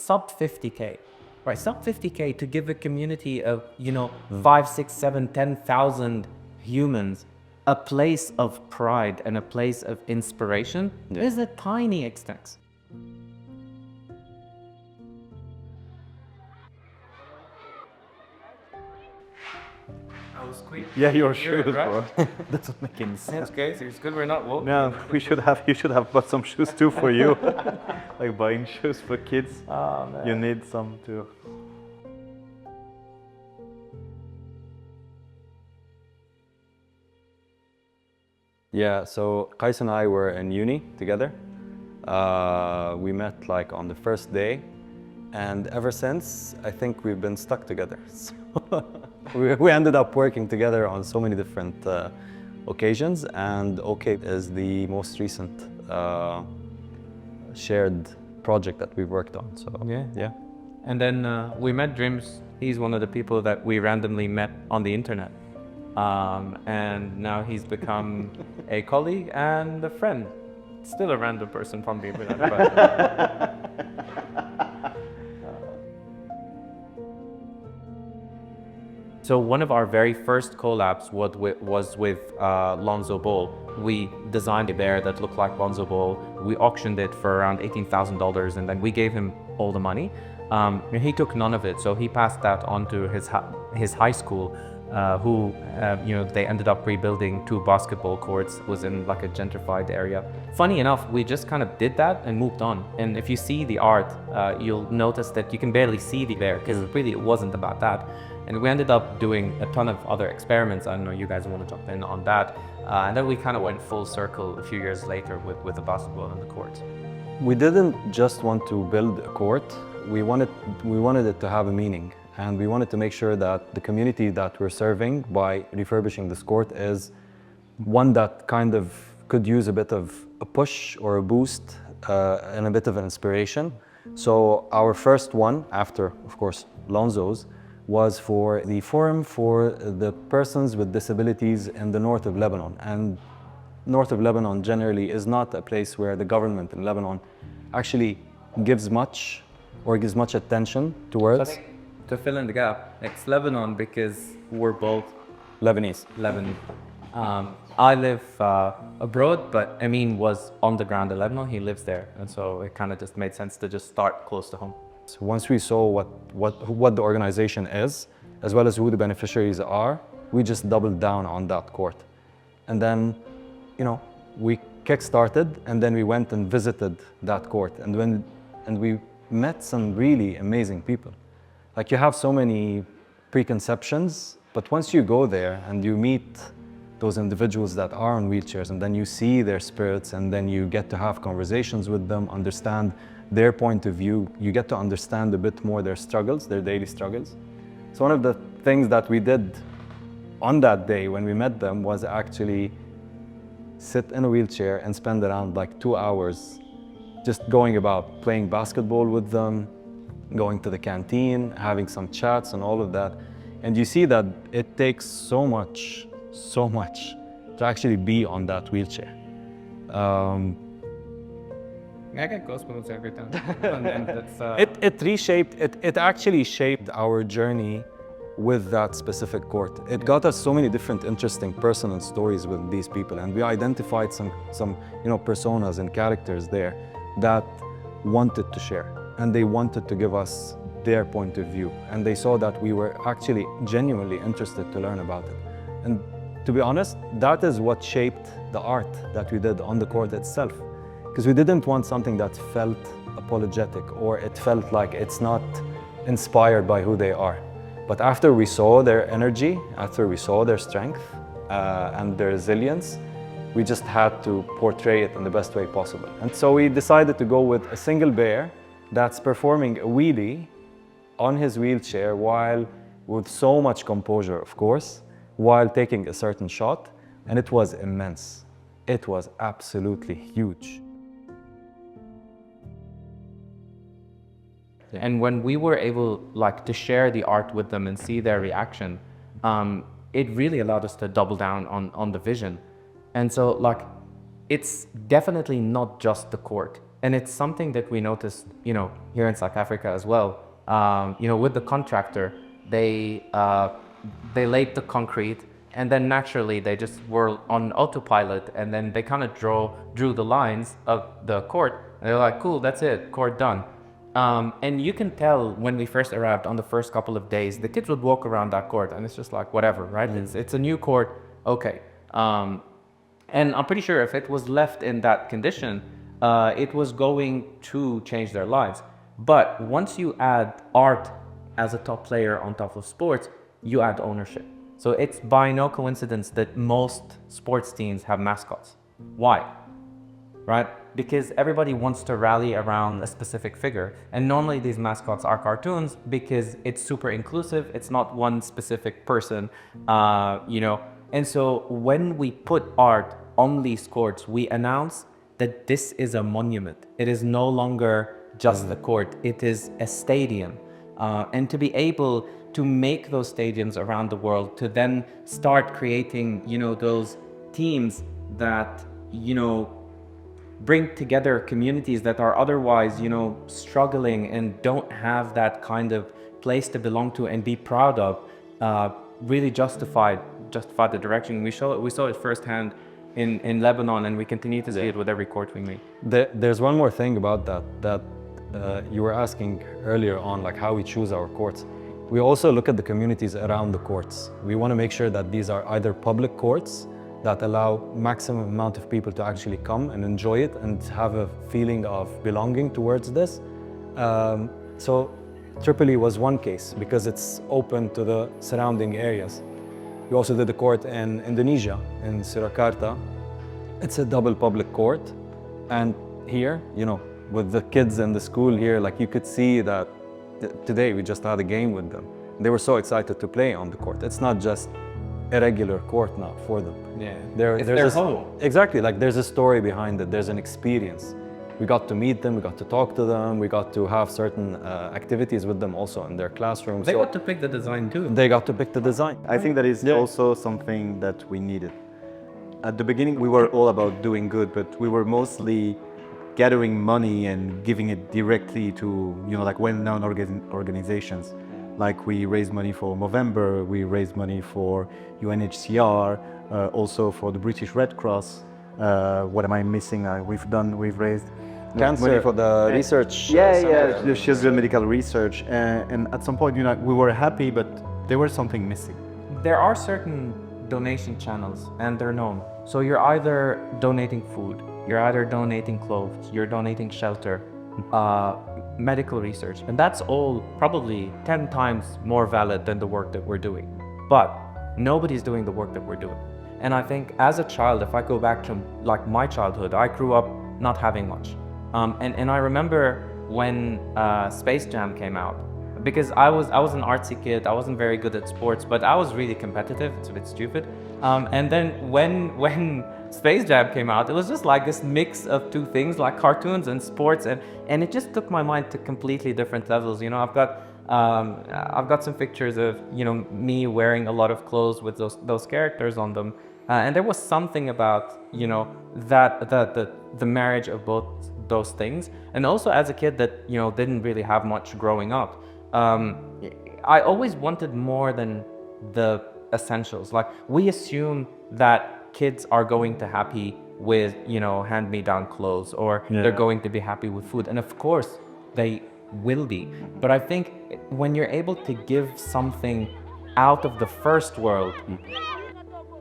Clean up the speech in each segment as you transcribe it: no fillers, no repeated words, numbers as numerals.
sub 50K, right? Sub 50K to give a community of, 5, 6, 7, 10,000 humans a place of pride and a place of inspiration is a tiny extent. I was quick. Yeah, your shoes, right? bro. Doesn't make any sense. Okay, so it's good we're not walking. No, you should have bought some shoes too for you. Like buying shoes for kids. Oh, man. You need some too. Yeah, so Qais and I were in uni together. We met like on the first day, and ever since, I think we've been stuck together. So we ended up working together on so many different occasions, and OK is the most recent shared project that we've worked on. So yeah. And then we met Dreams. He's one of the people that we randomly met on the internet. And now he's become a colleague and a friend. Still a random person from the internet, but So one of our very first collabs was with Lonzo Ball. We designed a bear that looked like Lonzo Ball. We auctioned it for around $18,000, and then we gave him all the money. And he took none of it, so he passed that on to his high school, they ended up rebuilding 2 basketball courts. It was in like a gentrified area. Funny enough, we just kind of did that and moved on. And if you see the art, you'll notice that you can barely see the bear, because really it wasn't about that. And we ended up doing a ton of other experiments. I don't know, you guys want to jump in on that. And then we kind of went full circle a few years later with the basketball and the court. We didn't just want to build a court. We wanted it to have a meaning. And we wanted to make sure that the community that we're serving by refurbishing this court is one that kind of could use a bit of a push or a boost and a bit of an inspiration. So our first one, after, of course, Lonzo's, was for the Forum for the Persons with Disabilities in the north of Lebanon. And north of Lebanon generally is not a place where the government in Lebanon actually gives much attention towards. So I think to fill in the gap, it's Lebanon because we're both Lebanese. Lebanon. I live abroad, but Amin was on the ground in Lebanon. He lives there, and so it kind of just made sense to just start close to home. So once we saw what the organization is, as well as who the beneficiaries are, we just doubled down on that court. And then, we kickstarted, and then we went and visited that court, and we met some really amazing people. Like, you have so many preconceptions, but once you go there and you meet those individuals that are on wheelchairs, and then you see their spirits, and then you get to have conversations with them, understand their point of view, you get to understand a bit more their struggles, their daily struggles. So one of the things that we did on that day when we met them was actually sit in a wheelchair and spend around like 2 hours just going about playing basketball with them, going to the canteen, having some chats and all of that. And you see that it takes so much to actually be on that wheelchair. I get goosebumps every time. And that's, It actually shaped our journey with that specific court. It got us so many different interesting personal stories with these people, and we identified some personas and characters there that wanted to share, and they wanted to give us their point of view, and they saw that we were actually genuinely interested to learn about it. And to be honest, that is what shaped the art that we did on the court itself. Because we didn't want something that felt apologetic, or it felt like it's not inspired by who they are. But after we saw their energy, after we saw their strength and their resilience, we just had to portray it in the best way possible. And so we decided to go with a single bear that's performing a wheelie on his wheelchair with so much composure, of course, while taking a certain shot. And it was immense. It was absolutely huge. And when we were able to share the art with them and see their reaction, it really allowed us to double down on the vision. And so it's definitely not just the court. And it's something that we noticed, here in South Africa as well. With the contractor, they laid the concrete, and then naturally they just were on autopilot, and then they kind of drew the lines of the court, and they're like, cool, that's it, court done. And you can tell when we first arrived on the first couple of days, the kids would walk around that court, and it's just like, whatever, right? It's a new court, okay. And I'm pretty sure if it was left in that condition, it was going to change their lives. But once you add art as a top player on top of sports, you add ownership. So it's by no coincidence that most sports teams have mascots. Why? Right? Because everybody wants to rally around a specific figure. And normally these mascots are cartoons because it's super inclusive. It's not one specific person, And so when we put art on these courts, we announce that this is a monument. It is no longer just a court. It is a stadium. And to be able to make those stadiums around the world, to then start creating, those teams that, bring together communities that are otherwise, struggling and don't have that kind of place to belong to and be proud of, really justified the direction. We saw it firsthand in Lebanon, and we continue to see it with every court we make. There's one more thing about that you were asking earlier on, like how we choose our courts. We also look at the communities around the courts. We want to make sure that these are either public courts that allow maximum amount of people to actually come and enjoy it and have a feeling of belonging towards this. So Tripoli was one case because it's open to the surrounding areas. We also did a court in Indonesia, in Surakarta. It's a double public court. And here, with the kids in the school here, like you could see that today we just had a game with them. They were so excited to play on the court. It's not just a regular court now for them. Yeah, There's their home. Exactly, like there's a story behind it. There's an experience. We got to meet them, we got to talk to them, we got to have certain activities with them also in their classrooms. They got to pick the design too. They got to pick the design. I think that is also something that we needed. At the beginning, we were all about doing good, but we were mostly gathering money and giving it directly to, like well-known organizations. Like we raised money for Movember, we raised money for UNHCR, also for the British Red Cross. What am I missing? We've raised Cancer money for the research. the Shields medical research, and at some point, we were happy, but there was something missing. There are certain donation channels, and they're known. So you're either donating food, you're either donating clothes, you're donating shelter, medical research, and that's all probably 10 times more valid than the work that we're doing. But nobody's doing the work that we're doing. And I think as a child, if I go back to like my childhood, I grew up not having much. And I remember when Space Jam came out, because I was an artsy kid, I wasn't very good at sports, but I was really competitive. It's a bit stupid. And then when Space Jam came out, it was just like this mix of two things, like cartoons and sports, and it just took my mind to completely different levels. I've got some pictures of me wearing a lot of clothes with those characters on them, and there was something about that the marriage of both those things, and also as a kid that didn't really have much growing up. I always wanted more than the essentials. Like we assume that kids are going to happy with hand-me-down clothes, or they're going to be happy with food, and of course they will be. But I think when you're able to give something out of the first world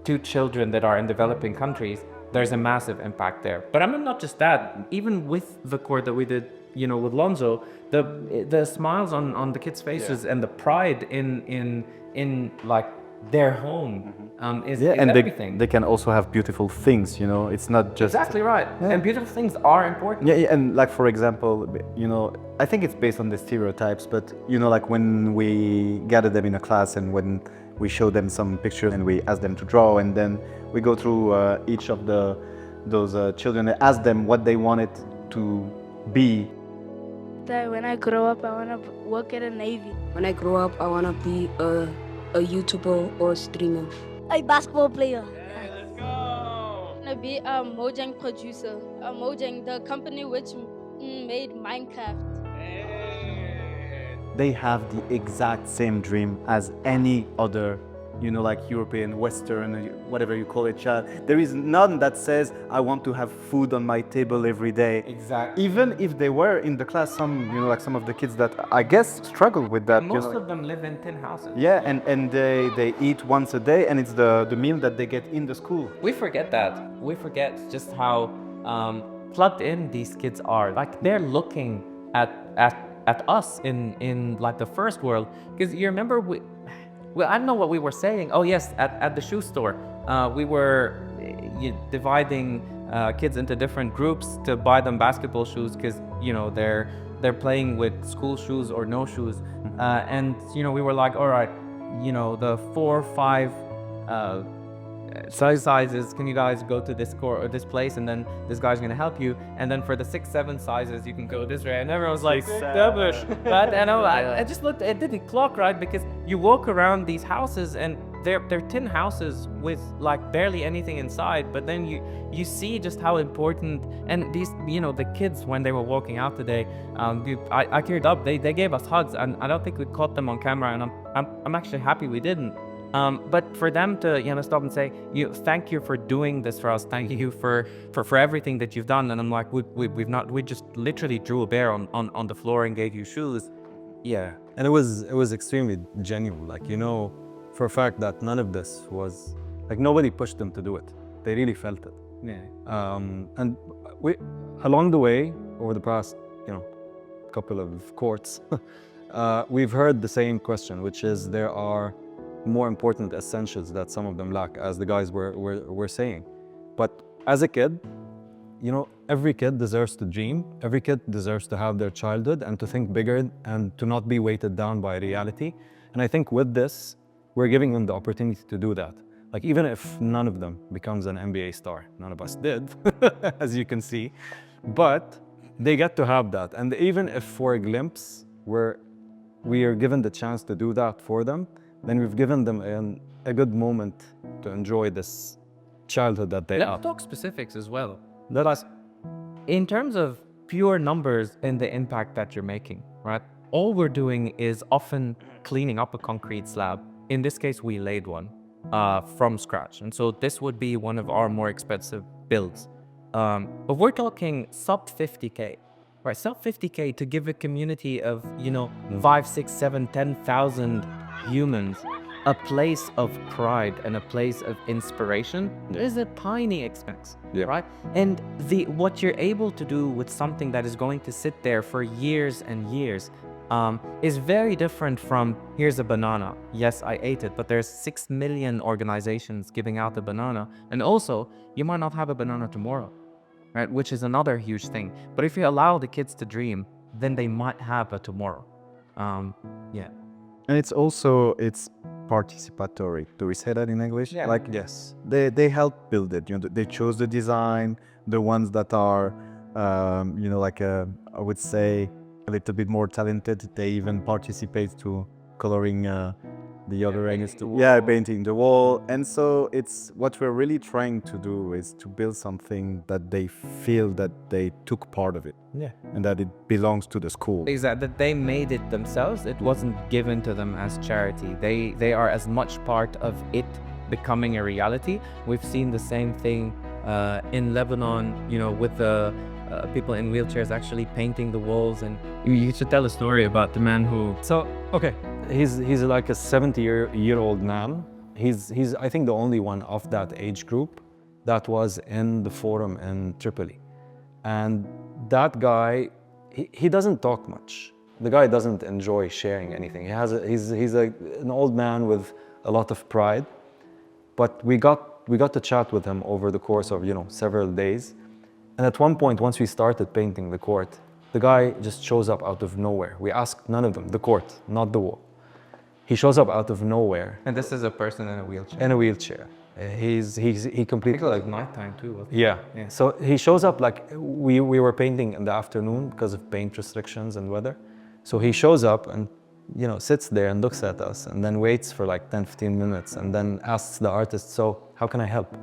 to children that are in developing countries, there's a massive impact there. But I mean, not just that, even with the court that we did with Lonzo, the smiles on the kids' faces and the pride in like their home is and everything. they can also have beautiful things, it's not just... Exactly right. And beautiful things are important. Yeah, and like for example, I think it's based on the stereotypes, but like when we gather them in a class and when we show them some pictures and we ask them to draw, and then we go through each of those children and ask them what they wanted to be. That when I grow up, I want to work at a Navy. When I grow up, I want to be a YouTuber or a streamer. A basketball player. To be a Mojang producer. Mojang, the company which made Minecraft. They have the exact same dream as any other, like European, Western, whatever you call it, child. There is none that says, I want to have food on my table every day. Exactly. Even if they were in the class, like some of the kids that I guess struggle with that. Most of them live in tin houses. Yeah, and they eat once a day, and it's the meal that they get in the school. We forget that. We forget just how plugged in these kids are. Like they're looking at us in like the first world. Because you remember well, I don't know what we were saying. Oh yes, at the shoe store, we were dividing kids into different groups to buy them basketball shoes because they're playing with school shoes or no shoes, and we were like, all right, the 4 or 5 sizes, can you guys go to this or this place, and then this guy's gonna help you, and then for the 6, 7 sizes you can go this way, and everyone was like, but and I just looked, it didn't clock right, because you walk around these houses and they're tin houses with like barely anything inside, but then you see just how important, and these the kids, when they were walking out today, I teared up. They gave us hugs, and I don't think we caught them on camera, and I'm actually happy we didn't. But for them to stop and say, thank you for doing this for us, thank you for everything that you've done, and I'm like, we just literally drew a bear on the floor and gave you shoes. Yeah, and it was extremely genuine. Like, for a fact that none of this was like, nobody pushed them to do it. They really felt it. Yeah. And we, along the way, over the past couple of courts, we've heard the same question, which is there are more important essentials that some of them lack, as the guys were saying. But as a kid, every kid deserves to dream. Every kid deserves to have their childhood and to think bigger and to not be weighted down by reality. And I think with this, we're giving them the opportunity to do that. Like, even if none of them becomes an NBA star, none of us did, as you can see, but they get to have that. And even if for a glimpse, we are given the chance to do that for them, then we've given them a good moment to enjoy this childhood that they have. Let's talk specifics as well. Let us, in terms of pure numbers and the impact that you're making, right? All we're doing is often cleaning up a concrete slab. In this case, we laid one from scratch. And so this would be one of our more expensive builds. But we're talking sub 50K, right? Sub 50K to give a community of, 5, 6, 7, 10,000 humans a place of pride and a place of inspiration. Is a tiny expense, right? And what you're able to do with something that is going to sit there for years and years is very different from, here's a banana. Yes, I ate it, but there's 6 million organizations giving out a banana. And also, you might not have a banana tomorrow, right? Which is another huge thing. But if you allow the kids to dream, then they might have a tomorrow. Yeah. And it's participatory. Do we say that in English? Yeah. Like, yes, they help build it. They chose the design, the ones that are, I would say, a little bit more talented. They even participate to coloring the other angles. Painting the wall. And so it's what we're really trying to do is to build something that they feel that they took part of it. Yeah. And that it belongs to the school. Exactly, that they made it themselves. It wasn't given to them as charity. They are as much part of it becoming a reality. We've seen the same thing in Lebanon, with the people in wheelchairs actually painting the walls. And you should tell a story about the man who... So, okay, he's like a 70-year-old man. He's I think the only one of that age group that was in the forum in Tripoli. And that guy, he doesn't talk much. The guy doesn't enjoy sharing anything. He's an old man with a lot of pride. But we got to chat with him over the course of several days. And at one point, once we started painting the court, the guy just shows up out of nowhere. We asked none of them, the court, not the wall. He shows up out of nowhere. And this is a person in a wheelchair. In a wheelchair. He completely... like nighttime too, wasn't it? Yeah. So he shows up like, we were painting in the afternoon because of paint restrictions and weather. So he shows up and, sits there and looks at us and then waits for like 10, 15 minutes and then asks the artist, so how can I help?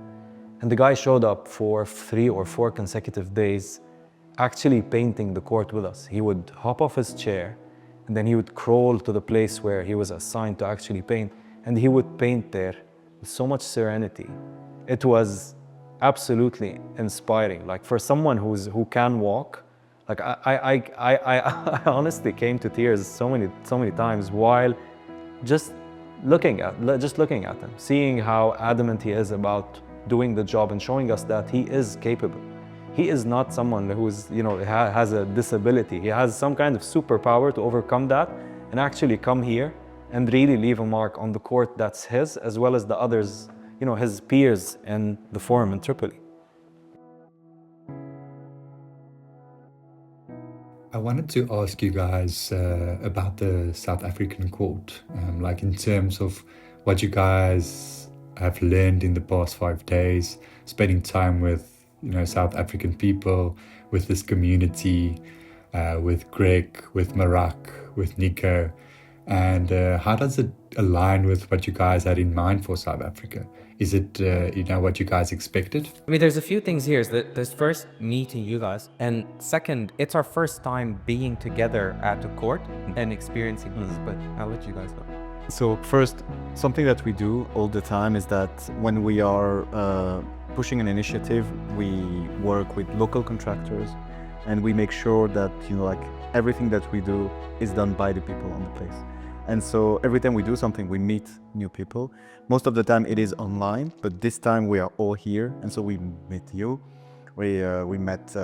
And the guy showed up for 3 or 4 consecutive days actually painting the court with us. He would hop off his chair, and then he would crawl to the place where he was assigned to actually paint, and he would paint there with so much serenity. It was absolutely inspiring. Like for someone who can walk, like I honestly came to tears so many times while just looking at him, seeing how adamant he is about doing the job and showing us that he is capable. He is not someone who's, has a disability. He has some kind of superpower to overcome that and actually come here and really leave a mark on the court that's his, as well as the others, his peers in the forum in Tripoli. I wanted to ask you guys about the South African court, like in terms of what you guys have learned in the past 5 days, spending time with South African people, with this community, with Greg, with Marak, with Nico, and how does it align with what you guys had in mind for South Africa? Is it what you guys expected? I mean, there's a few things here. There's first meeting you guys, and second, it's our first time being together at a court and experiencing this. But I'll let you guys know. So first, something that we do all the time is that when we are pushing an initiative, we work with local contractors, and we make sure that everything that we do is done by the people on the place. And so every time we do something, we meet new people. Most of the time it is online, but this time we are all here, and so we met you. We met.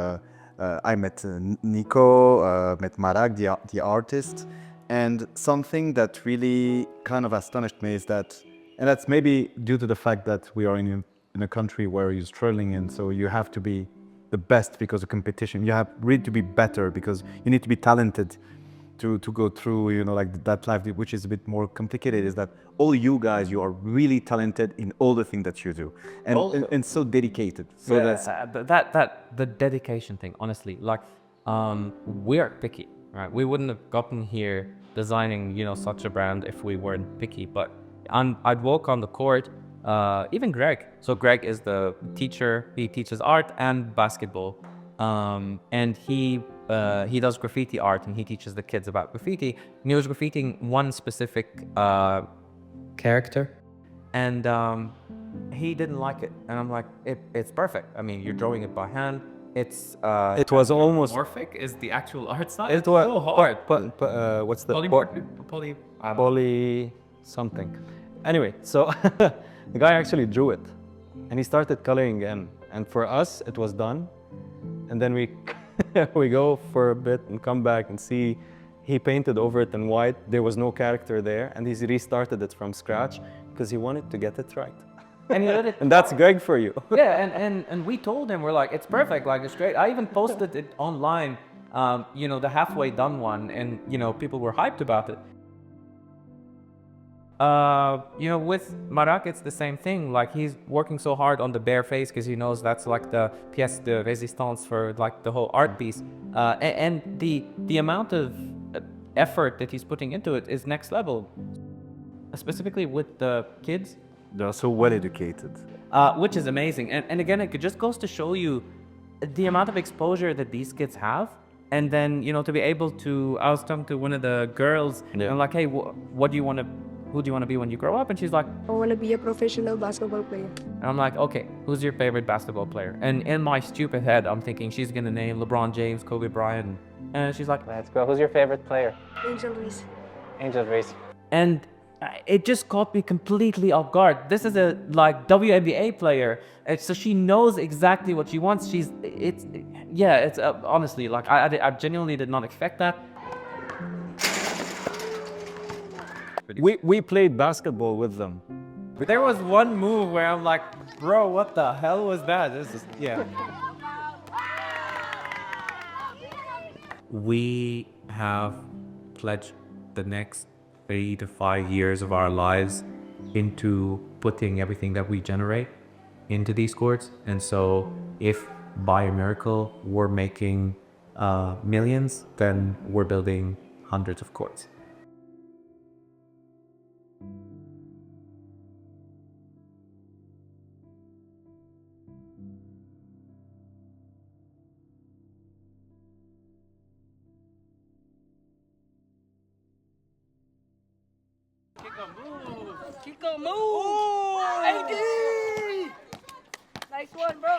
I met Nico, met Marak, the artist, and something that really kind of astonished me is that, and that's maybe due to the fact that we are in a country where you're struggling, and so you have to be the best because of competition. You have really to be better because you need to be talented to go through, that life, which is a bit more complicated, is that all you guys, you are really talented in all the things that you do, and so dedicated. So The dedication thing, honestly, we're picky, right? We wouldn't have gotten here designing, such a brand if we weren't picky. But I'd walk on the court, even Greg. So Greg is the teacher. He teaches art and basketball, and he does graffiti art, and he teaches the kids about graffiti. And he was graffitiing one specific character, and he didn't like it. And I'm like, it's perfect. I mean, you're drawing it by hand. It was almost morphic is the actual art style. It was so hard. what's the Poly something. Anyway, so the guy actually drew it, and he started coloring in. And for us, it was done. And then we go for a bit and come back and see he painted over it in white. There was no character there, and he's restarted it from scratch because he wanted to get it right. And he did it. And that's Greg for you. Yeah, and we told him, we're like, it's perfect, it's great. I even posted it online, the halfway done one, and people were hyped about it. With Marak, it's the same thing. He's working so hard on the bare face because he knows that's the pièce de résistance for the whole art piece. And the amount of effort that he's putting into it is next level. Specifically with the kids. They're so well educated. Which is amazing. And again, it just goes to show you the amount of exposure that these kids have. And then, to be able to, I was talking to one of the girls, and I'm like, hey, who do you want to be when you grow up? And she's like, I want to be a professional basketball player. And I'm like, okay, who's your favorite basketball player? And in my stupid head, I'm thinking she's going to name LeBron James, Kobe Bryant. And she's like, let's go. Who's your favorite player? Angel Reese. Angel Reese. And it just caught me completely off guard. This is a WNBA player, so she knows exactly what she wants. It's honestly I genuinely did not expect that. We played basketball with them. There was one move where I'm like, bro, what the hell was that? We have pledged the next 3 to 5 years of our lives into putting everything that we generate into these courts. And so if by a miracle we're making millions, then we're building hundreds of courts. Kiko move. AD. Nice one, bro.